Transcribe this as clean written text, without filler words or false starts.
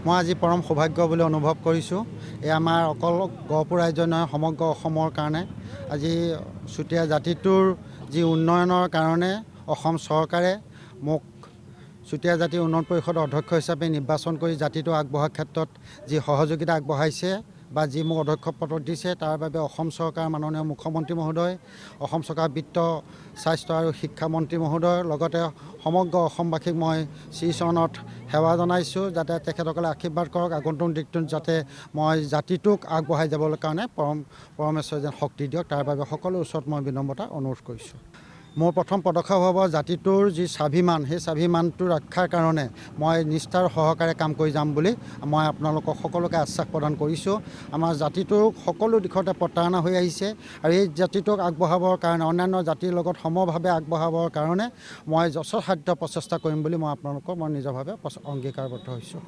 মই আজি পৰম সৌভাগ্য বুলি অনুভৱ কৰিছোঁ। এই আমাৰ অকল গহপুৰ ৰাজ্য নহয়, সমগ্ৰ অসমৰ কাৰণে আজি চুতীয়া জাতিটোৰ যি উন্নয়নৰ কাৰণে অসম চৰকাৰে মোক চুতীয়া জাতি উন্নয়ন পৰিষদৰ অধ্যক্ষ হিচাপে নিৰ্বাচন কৰি জাতিটো আগবঢ়াৰ ক্ষেত্ৰত যি সহযোগিতা আগবঢ়াইছে বা যি মোক অধ্যক্ষ পদত দিছে, তাৰ বাবে অসম চৰকাৰ মাননীয় মুখ্যমন্ত্ৰী মহোদয়, অসম চৰকাৰ বিত্ত, স্বাস্থ্য আৰু শিক্ষামন্ত্ৰী মহোদয়, লগতে সমগ্ৰ অসমবাসীক মই শ্ৰীচৰণত সেৱা জনাইছোঁ, যাতে তেখেতসকলে আশীৰ্বাদ কৰক, আগন্তুক দিনটোত যাতে মই জাতিটোক আগবঢ়াই যাবলৈ কাৰণে পৰমেশ্বৰে যেন শক্তি দিয়ক, তাৰ বাবে সকলোৰে ওচৰত মই বিনম্ৰতা অনুৰোধ কৰিছোঁ। মোৰ প্ৰথম পদক্ষেপ হ'ব জাতিটোৰ যি স্বাভিমান, সেই স্বাভিমানটো ৰক্ষাৰ কাৰণে মই নিষ্ঠাৰ সহকাৰে কাম কৰি যাম বুলি মই আপোনালোকক সকলোকে আশ্বাস প্ৰদান কৰিছোঁ। আমাৰ জাতিটোৰ সকলো দিশতে প্ৰতাৰণা হৈ আহিছে আৰু এই জাতিটোক আগবঢ়াবৰ কাৰণে, অন্যান্য জাতিৰ লগত সমভাৱে আগবঢ়াবৰ কাৰণে মই যথাসাধ্য প্ৰচেষ্টা কৰিম বুলি মই আপোনালোকক নিজৰভাৱে অংগীকাৰবদ্ধ হৈছোঁ।